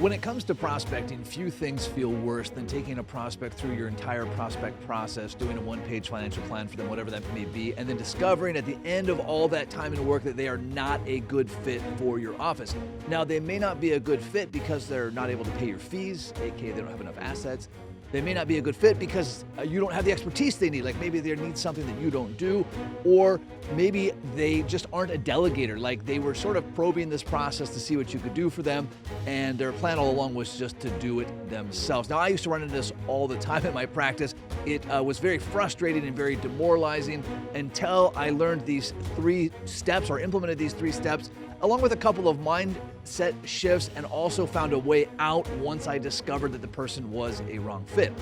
When it comes to prospecting, few things feel worse than taking a prospect through your entire prospect process, doing a one-page financial plan for them, whatever that may be, and then discovering at the end of all that time and work that they are not a good fit for your office. Now, they may not be a good fit because they're not able to pay your fees, aka they don't have enough assets. They may not be a good fit because you don't have the expertise they need. Like maybe they need something that you don't do, or maybe they just aren't a delegator. Like they were sort of probing this process to see what you could do for them, and their plan all along was just to do it themselves. Now, I used to run into this all the time in my practice. It was very frustrating and very demoralizing until I learned these 3 steps or implemented these 3 steps, along with a couple of mindset shifts, and also found a way out once I discovered that the person was a wrong fit.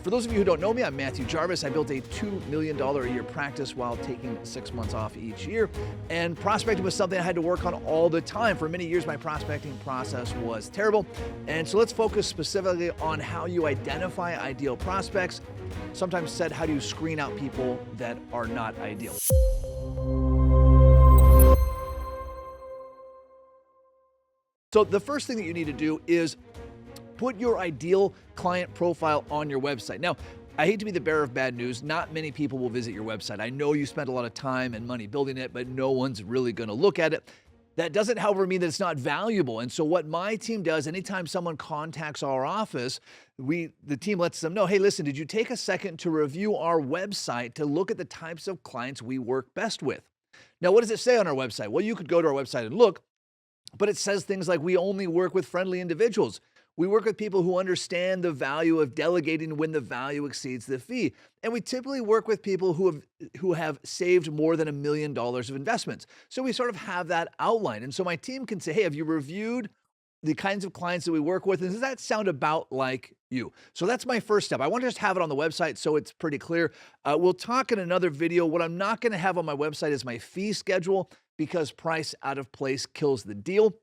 For those of you who don't know me, I'm Matthew Jarvis. I built a $2 million a year practice while taking 6 months off each year. And prospecting was something I had to work on all the time. For many years, my prospecting process was terrible. And so let's focus specifically on how you identify ideal prospects. Sometimes said, how do you screen out people that are not ideal? So the first thing that you need to do is put your ideal client profile on your website. Now, I hate to be the bearer of bad news. Not many people will visit your website. I know you spent a lot of time and money building it, but no one's really going to look at it. That doesn't, however, mean that it's not valuable. And so what my team does, anytime someone contacts our office, the team lets them know, hey, listen, did you take a second to review our website to look at the types of clients we work best with? Now, what does it say on our website? Well, you could go to our website and look, but it says things like we only work with friendly individuals. We work with people who understand the value of delegating when the value exceeds the fee. And we typically work with people who have saved more than $1 million of investments. So we sort of have that outline. And so my team can say, hey, have you reviewed the kinds of clients that we work with? And does that sound about like you? So that's my first step. I want to just have it on the website so it's pretty clear. We'll talk in another video. What I'm not going to have on my website is my fee schedule, because price out of place kills the deal.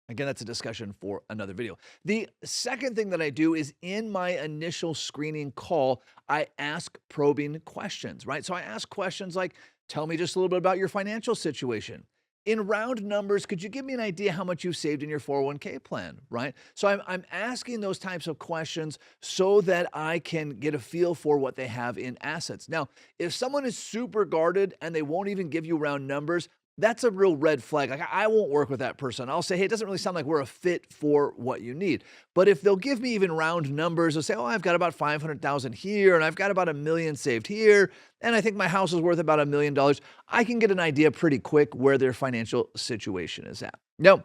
Again, that's a discussion for another video. The second thing that I do is in my initial screening call, I ask probing questions, right? So I ask questions like, tell me just a little bit about your financial situation. In round numbers, could you give me an idea how much you've saved in your 401k plan, right? So I'm asking those types of questions so that I can get a feel for what they have in assets. Now, if someone is super guarded and they won't even give you round numbers, that's a real red flag. Like I won't work with that person. I'll say, hey, it doesn't really sound like we're a fit for what you need. But if they'll give me even round numbers, they'll say, oh, I've got about 500,000 here, and I've got about $1 million saved here, and I think my house is worth about $1 million. I can get an idea pretty quick where their financial situation is at. Now,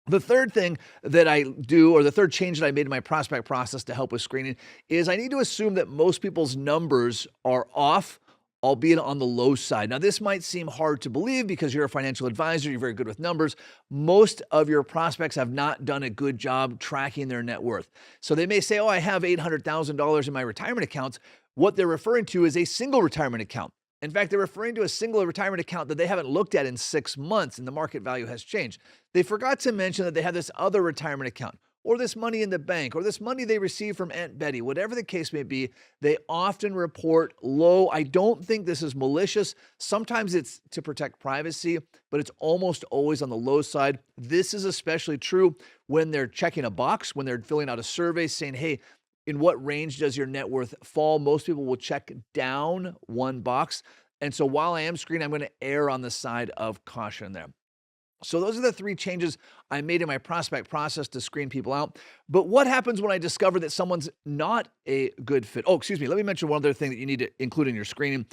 the third thing that I do, or the third change that I made in my prospect process to help with screening, is I need to assume that most people's numbers are off, albeit on the low side. Now, this might seem hard to believe because you're a financial advisor, you're very good with numbers. Most of your prospects have not done a good job tracking their net worth. So they may say, oh, I have $800,000 in my retirement accounts. What they're referring to is a single retirement account. In fact, they're referring to a single retirement account that they haven't looked at in 6 months, and the market value has changed. They forgot to mention that they have this other retirement account, or this money in the bank, or this money they receive from Aunt Betty. Whatever the case may be, they often report low. I don't think this is malicious. Sometimes it's to protect privacy, but it's almost always on the low side. This is especially true when they're checking a box, when they're filling out a survey saying, hey, in what range does your net worth fall? Most people will check down one box. And so while I am screening, I'm going to err on the side of caution there. So those are the 3 changes I made in my prospect process to screen people out. But what happens when I discover that someone's not a good fit? Oh, excuse me. Let me mention one other thing that you need to include in your screening.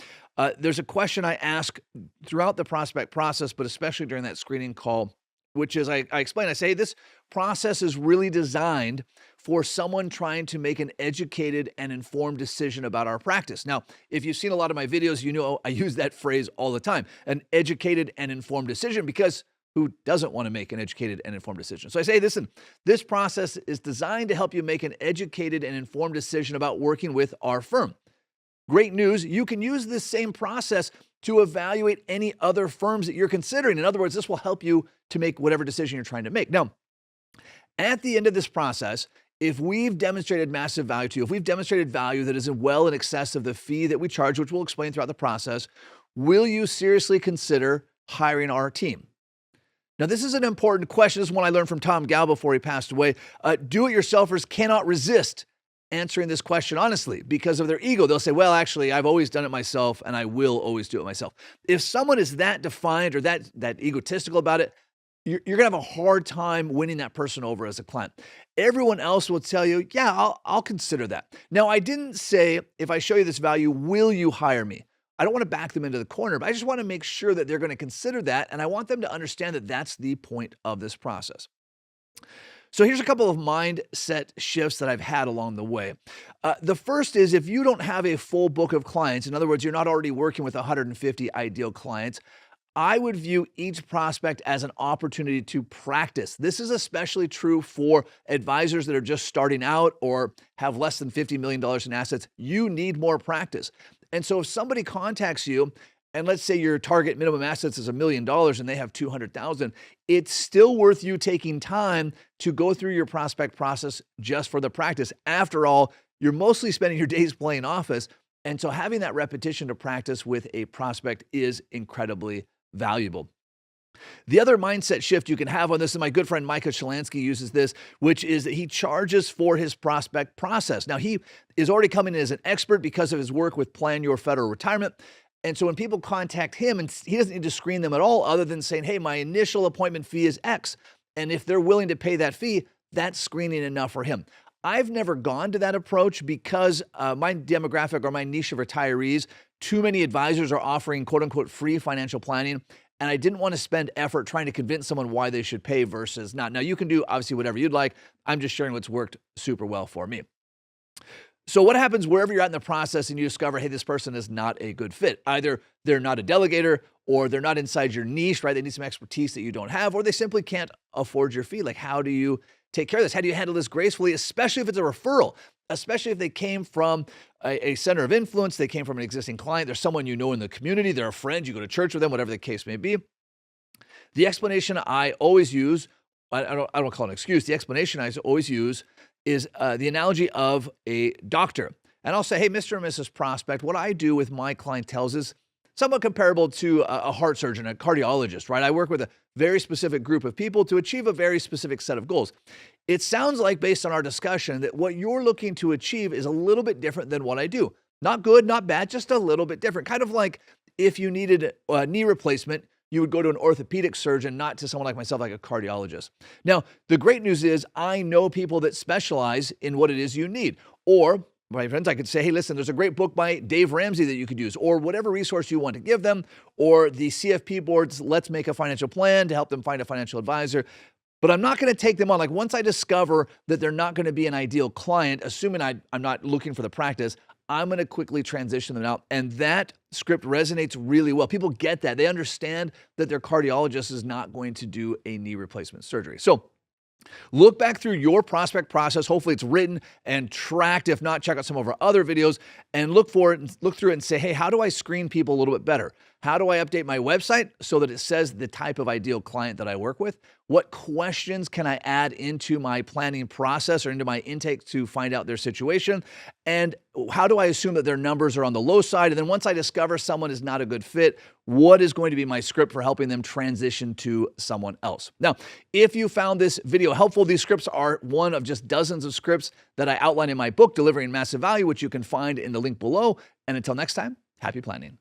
There's a question I ask throughout the prospect process, but especially during that screening call, which is I explain, I say, hey, this process is really designed for someone trying to make an educated and informed decision about our practice. Now, if you've seen a lot of my videos, you know I use that phrase all the time, an educated and informed decision, because who doesn't want to make an educated and informed decision? So I say, listen, this process is designed to help you make an educated and informed decision about working with our firm. Great news, you can use this same process to evaluate any other firms that you're considering. In other words, this will help you to make whatever decision you're trying to make. Now, at the end of this process, if we've demonstrated massive value to you, if we've demonstrated value that is well in excess of the fee that we charge, which we'll explain throughout the process, will you seriously consider hiring our team? Now, this is an important question. This is one I learned from Tom Gal before he passed away. Do-it-yourselfers cannot resist answering this question honestly because of their ego. They'll say, well, actually, I've always done it myself and I will always do it myself. If someone is that defined or that egotistical about it, you're going to have a hard time winning that person over as a client. Everyone else will tell you, yeah, I'll consider that. Now, I didn't say, if I show you this value, will you hire me? I don't want to back them into the corner, but I just want to make sure that they're going to consider that. And I want them to understand that that's the point of this process. So here's a couple of mindset shifts that I've had along the way. The first is if you don't have a full book of clients, in other words, you're not already working with 150 ideal clients, I would view each prospect as an opportunity to practice. This is especially true for advisors that are just starting out or have less than $50 million in assets. You need more practice. And so if somebody contacts you, and let's say your target minimum assets is $1 million and they have 200,000, it's still worth you taking time to go through your prospect process just for the practice. After all, you're mostly spending your days playing office. And so having that repetition to practice with a prospect is incredibly valuable. The other mindset shift you can have on this, and my good friend Michael Kitces uses this, which is that he charges for his prospect process. Now, he is already coming in as an expert because of his work with Plan Your Federal Retirement. And so when people contact him, and he doesn't need to screen them at all other than saying, hey, my initial appointment fee is X. And if they're willing to pay that fee, that's screening enough for him. I've never gone to that approach because my demographic or my niche of retirees, too many advisors are offering quote unquote free financial planning. And I didn't want to spend effort trying to convince someone why they should pay versus not. Now, you can do obviously whatever you'd like. I'm just sharing what's worked super well for me. So what happens wherever you're at in the process and you discover, hey, this person is not a good fit? Either they're not a delegator or they're not inside your niche, right? They need some expertise that you don't have, or they simply can't afford your fee. Like, how do you take care of this? How do you handle this gracefully, especially if it's a referral, especially if they came from a center of influence, they came from an existing client, there's someone you know in the community, they're a friend, you go to church with them, whatever the case may be. The explanation I always use, I don't call it an excuse, the explanation I always use is the analogy of a doctor. And I'll say, hey, Mr. and Mrs. Prospect, what I do with my clientele is somewhat comparable to a heart surgeon, a cardiologist, right? I work with a very specific group of people to achieve a very specific set of goals. It sounds like, based on our discussion, that what you're looking to achieve is a little bit different than what I do. Not good, not bad, just a little bit different. Kind of like if you needed a knee replacement, you would go to an orthopedic surgeon, not to someone like myself, like a cardiologist. Now, the great news is I know people that specialize in what it is you need. Or, my friends, I could say, hey, listen, there's a great book by Dave Ramsey that you could use, or whatever resource you want to give them, or the CFP board's Let's Make a Financial Plan to help them find a financial advisor. But I'm not going to take them on. Like, once I discover that they're not going to be an ideal client, assuming I'm not looking for the practice, I'm going to quickly transition them out. And that script resonates really well. People get that. They understand that their cardiologist is not going to do a knee replacement surgery. So look back through your prospect process. Hopefully it's written and tracked. If not, check out some of our other videos and look for it and look through it and say, hey, how do I screen people a little bit better? How do I update my website so that it says the type of ideal client that I work with? What questions can I add into my planning process or into my intake to find out their situation? And how do I assume that their numbers are on the low side? And then once I discover someone is not a good fit, what is going to be my script for helping them transition to someone else? Now, if you found this video helpful, these scripts are one of just dozens of scripts that I outline in my book, Delivering Massive Value, which you can find in the link below. And until next time, happy planning.